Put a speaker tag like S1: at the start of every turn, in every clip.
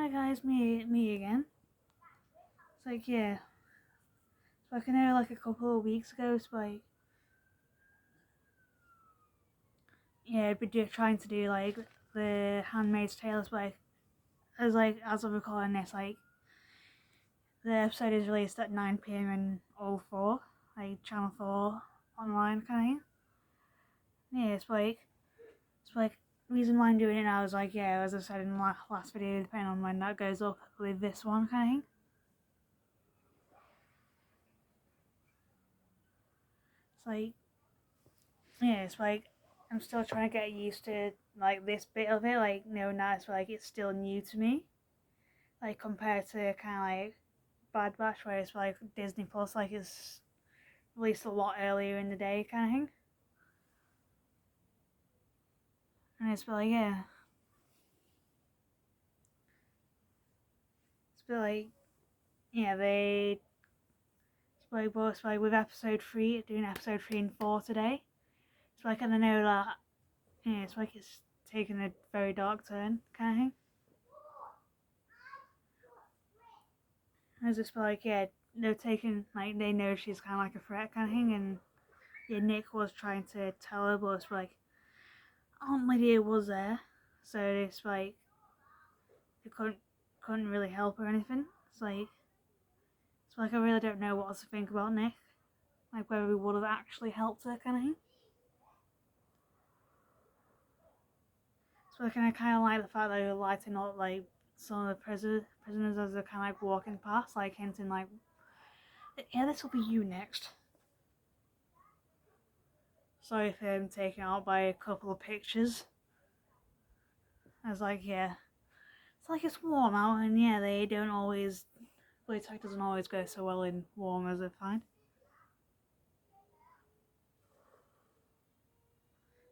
S1: Hi guys, me again. It's like yeah, it's like I know like a couple of weeks ago, it's like yeah, I'd been trying to do like the Handmaid's Tale, like as I'm recording this, like the episode is released at 9 p.m. in all four, like channel 4 online kind of thing. Yeah, it's like reason why I'm doing it now is like yeah, as I said in the last video, depending on when that goes up with this one kind of thing. It's like yeah, it's like I'm still trying to get used to like this bit of it, like now it's like it's still new to me, like compared to kind of like Bad Batch where it's like Disney Plus, like it's released a lot earlier in the day kind of thing, and it's like yeah, it's like yeah it's like with episode 3 doing episode 3 and 4 today. It's like I don't know that yeah, it's like it's taking a very dark turn kind of thing. It's just like yeah, they're taking like they know she's kind of like a threat kind of thing, and yeah, Nick was trying to tell her, but it's like Aunt Lydia was there, so it's like they couldn't really help or anything. It's like I really don't know what to think about Nick, like whether he would have actually helped her kind of thing. So I kind of like the fact that they were lighting up like some of the prisoners as they're kind of like walking past, like hinting like, yeah, this will be you next. Sorry for him taken out by a couple of pictures. I was like, yeah, it's like it's warm out, and yeah, they don't always. Blue tack doesn't always go so well in warm as I find.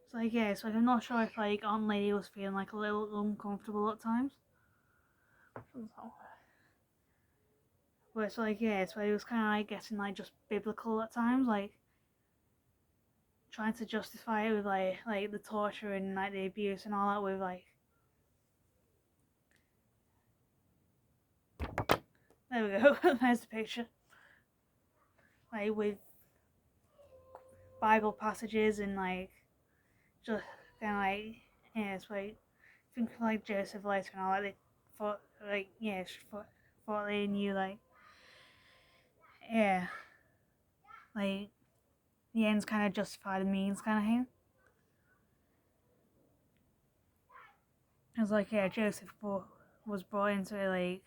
S1: It's like yeah, it's like I'm not sure if like Aunt Lady was feeling like a little uncomfortable at times. But it's like yeah, it's like it was kind of like getting like just biblical at times, like trying to justify it with like the torture and like the abuse and all that with like there we go. There's the picture. Like with Bible passages and like just kind of like yeah, it's like think of like Joseph later and all like they thought like yeah thought they knew like yeah like the ends kind of justify the means kind of thing. It was like yeah, Joseph was brought into it like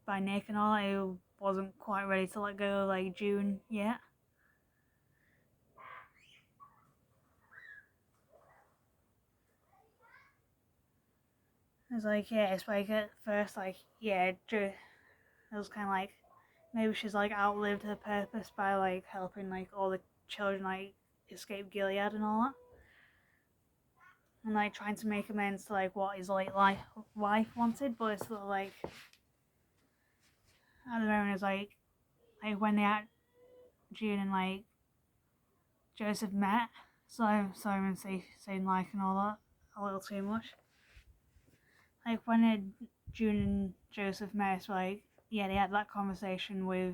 S1: by Nick and all. He wasn't quite ready to let go of like June yet. It's like yeah, it's like at first like yeah, it was kind of like maybe she's like outlived her purpose by like helping like all the children like escape Gilead and all that, and like trying to make amends to like what his late wife wanted, but it's sort of like at the moment it's like when they at June and like Joseph met. So sorry I'm saying like and all that a little too much. Like when June and Joseph met, it's like yeah, they had that conversation with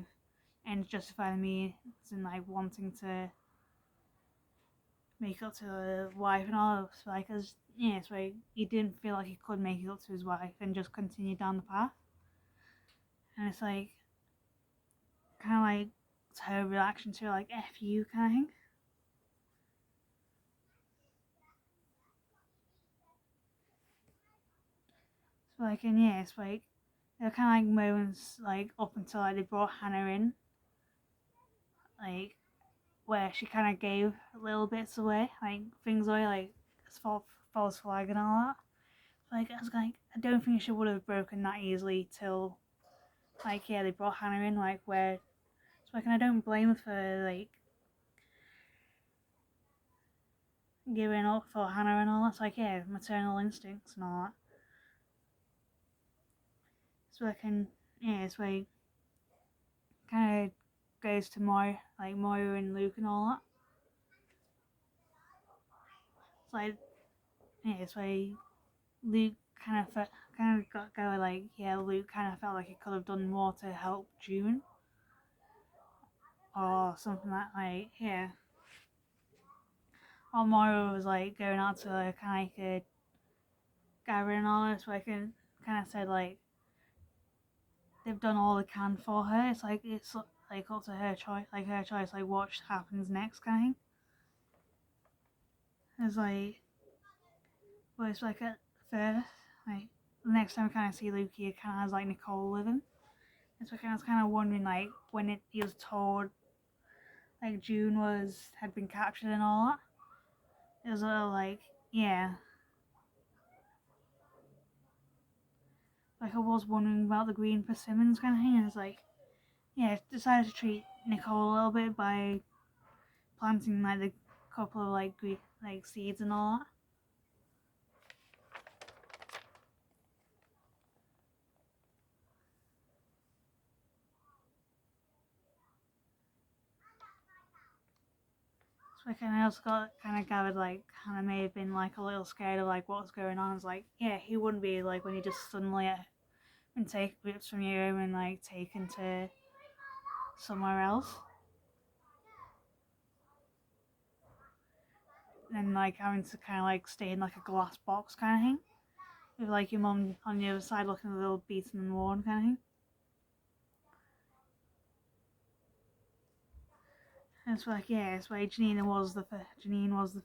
S1: and justify the means and like wanting to make up to the wife and all. It's like as yeah, it's like he didn't feel like he could make it up to his wife and just continue down the path. And it's like kind of like her reaction to like F you kind of thing. So like and yeah, it's like there are kind of like moments like up until like they brought Hannah in, like where she kind of gave little bits away, like things away, like false flag and all that. Like I was like, I don't think she would have broken that easily till like yeah they brought Hannah in, like where it's like and I don't blame her for like giving up for Hannah and all that. It's like yeah, maternal instincts and all that. So I can yeah, it's like kind of goes to Moira and Luke and all that. It's like yeah, it's like Luke kind of got going like, yeah, Luke kind of felt like he could have done more to help June or something like yeah. Or Moira was like going out to kind of like a gathering and all this, where I can kind of said like they've done all they can for her. It's like up to her choice, like what happens next kind of thing. It's like, but it's like at first, like the next time we kind of see Luke, he kind of has like Nicole with him. It's like I was kind of wondering like when he was told like June had been captured and all that. It was a little like yeah, like I was wondering about the green persimmons kind of thing. And it's like yeah, decided to treat Nicole a little bit by planting like the couple of like green like seeds and all that. So I kind of also got kind of gathered like Hannah may have been like a little scared of like what's going on. It's like yeah, he wouldn't be like when he just suddenly been ripped from your home and like taken to somewhere else, and like having to kind of like stay in like a glass box kind of thing with like your mum on the other side looking a little beaten and worn kind of thing. And it's like yeah, it's why Janine was the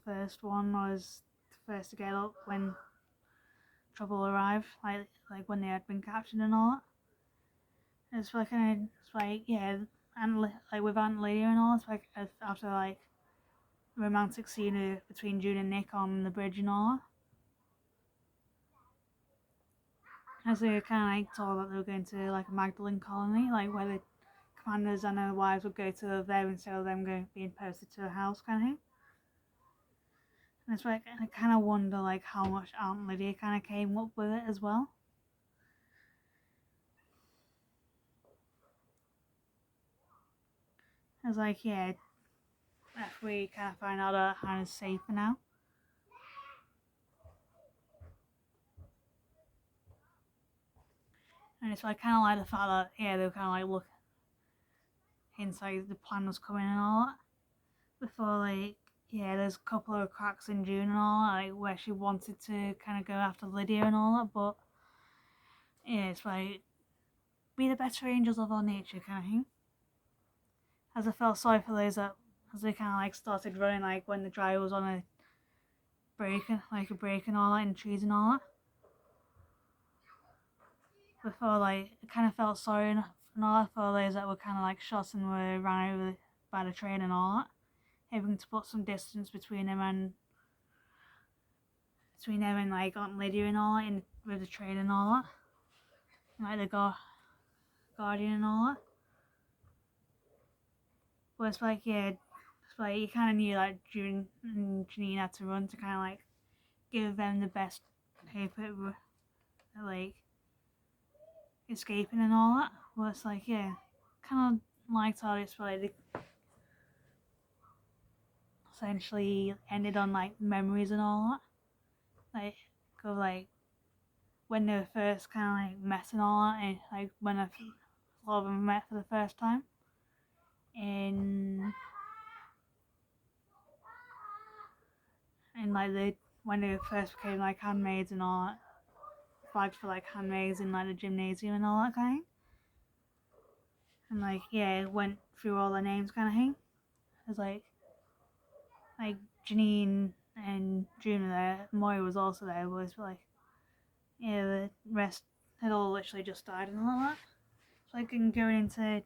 S1: first one, was the first to get up when trouble arrived, like when they had been captured and all that. And it's like it's like yeah, and like with Aunt Lydia and all, it's like after like romantic scene between June and Nick on the bridge and all that. As they kind of like told that they were going to like a Magdalene colony, like where the commanders and their wives would go to there instead of them being posted to a house kind of thing. And it's like I kind of wonder like how much Aunt Lydia kind of came up with it as well. It's like yeah, if we kind of find out that Hannah's safer now. And it's like kind of like the fact that yeah, they were kind of like look inside the plan was coming and all that before like yeah, there's a couple of cracks in June and all that, like where she wanted to kind of go after Lydia and all that, but yeah, it's like be the better angels of our nature kind of thing. As I felt sorry for those that as they kind of like started running like when the driver was on a break and all that in trees and all that. Before like I kind of felt sorry and all that for those that were kind of like shot and were ran over by the train and all that, having to put some distance between them and like Aunt Lydia and all that in, with the train and all that, and, like the guardian and all that. But it's like yeah, it's like you kind of knew like June and Janine had to run to kind of like give them the best hope at like escaping and all that. But it's like yeah, kind of liked how it's like they essentially ended on like memories and all that. Like go like when they were first kind of like met and all that, and like when a lot of them met for the first time. And like they when they first became like handmaids and all that, flags for like handmaids in like the gymnasium and all that kind of thing. And like yeah, it went through all the names kind of thing. It was like Janine and June were there. Moira was also there. But it was like yeah, the rest had all literally just died and all that. So like going into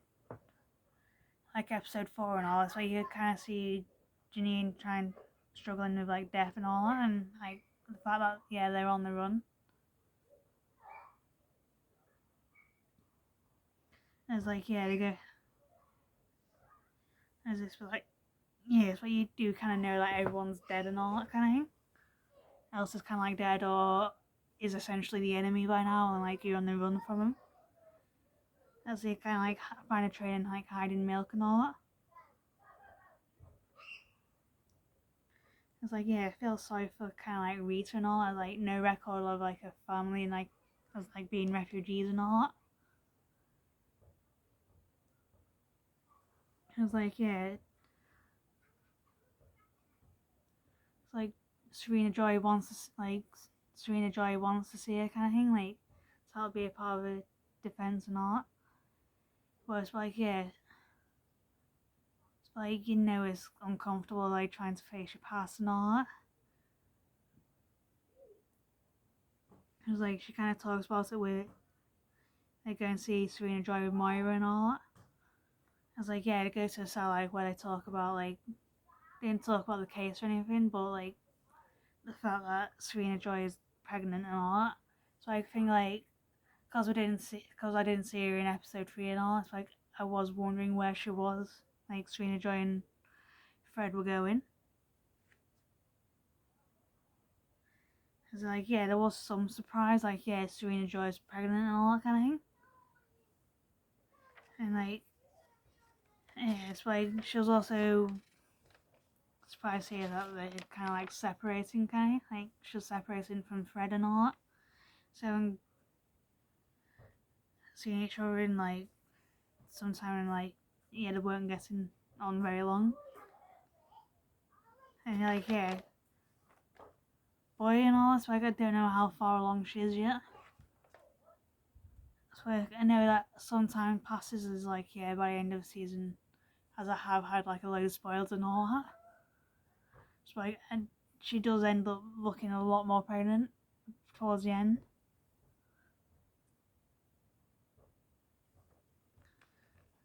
S1: like episode 4 and all, so you kind of see Janine struggling with like death and all that, and like the fact that yeah they're on the run. It's like yeah they go as this like yeah it's like you do kind of know like everyone's dead and all that kind of thing. Else is kind of like dead or is essentially the enemy by now, and like you're on the run from them. As they kind of like find a train and like hiding milk and all that. It's like, yeah, I feel sorry for kind of like Rita and all. Like no record of like a family and like as like being refugees and all that. It was like, yeah, it's like Serena Joy wants to Serena Joy wants to see her kind of thing, like so that'll be a part of the defense and all that. But it's like, yeah, it's like it's uncomfortable like trying to face your past and all that. It was like she kind of talks about it with they go and see Serena Joy with Moira and all that. I was like, yeah, they go to a cell like where they talk about like they didn't talk about the case or anything, but like the fact that Serena Joy is pregnant and all that. So I think like because I didn't see her in episode 3 and all. It's like I was wondering where she was. Like Serena Joy and Fred were going. It's like yeah, there was some surprise. Like yeah, Serena Joy's pregnant and all that kind of thing. And like yeah, it's like she was also surprised to hear that they're kind of like separating, kind of like she's separating from Fred and all that. So seeing each other in like sometime in like yeah, they weren't getting on very long. And like yeah, boy and all. So like I don't know how far along she is yet. So like, I know that some time passes as like yeah by the end of the season, as I have had like a load of spoils and all that. So like and she does end up looking a lot more pregnant towards the end.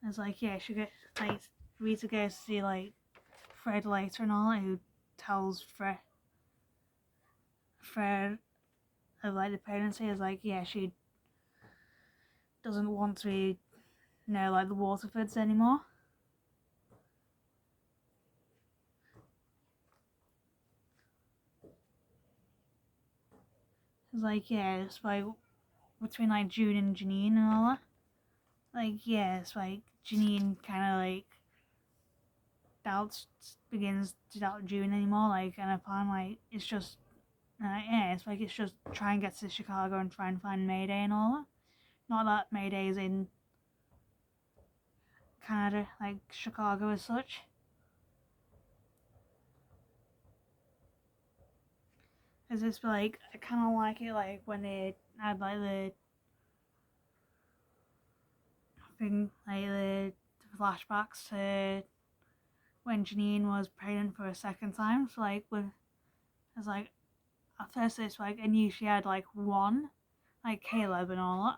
S1: It's like yeah, she gets like Rita goes to see like Fred later and all, who tells Fred of like the pregnancy is like yeah she doesn't want to be like the Waterfords anymore. It's like yeah, it's like between like June and Janine and all that. Like yeah, it's like Janine kind of like begins to doubt June anymore. Like and upon like it's just yeah, it's like it's just try and get to Chicago and try and find Mayday and all that. Not that Mayday is in Canada, like Chicago as such. Cause it's like I kind of like it like when they had like the thing like the flashbacks to when Janine was pregnant for a second time. So like with it's like at first it's like I knew she had like one, like Caleb and all that.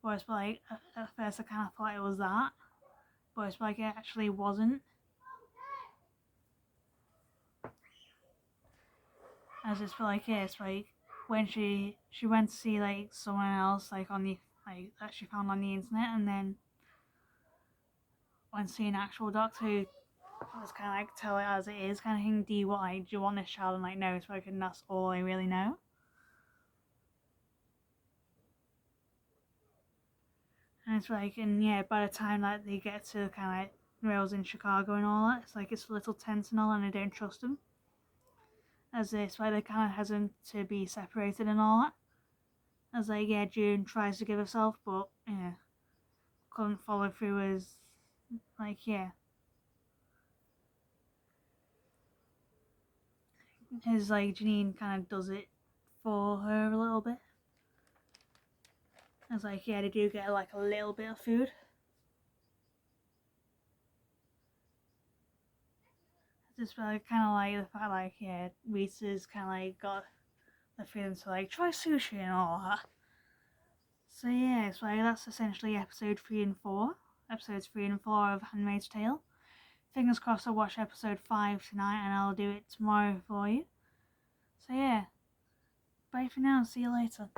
S1: But it's like at first I kind of thought it was that, but it's like it actually wasn't. As it's like yeah, it's like when she went to see like someone else like on the like that she found on the internet, and then when seeing an actual doctor who was kind of like tell it as it is kind of thing. Do you want this child? And like no, it's like and that's all I really know. And it's like, and yeah, by the time that they get to kind of like Rails in Chicago and all that, it's like it's a little tense and all, and I don't trust them. As it's why they kind of hesitant to be separated and all that. As like, yeah, June tries to give herself, but yeah, couldn't follow through as like, yeah. As like Janine kind of does it for her a little bit. As like, yeah, they do get like a little bit of food. Just like kind of like the fact like yeah, Rita's kind of like got the feeling to like try sushi and all that. So yeah, so that's essentially episode 3 and 4. Episodes 3 and 4 of Handmaid's Tale. Fingers crossed I'll watch episode 5 tonight and I'll do it tomorrow for you. So yeah, bye for now, see you later.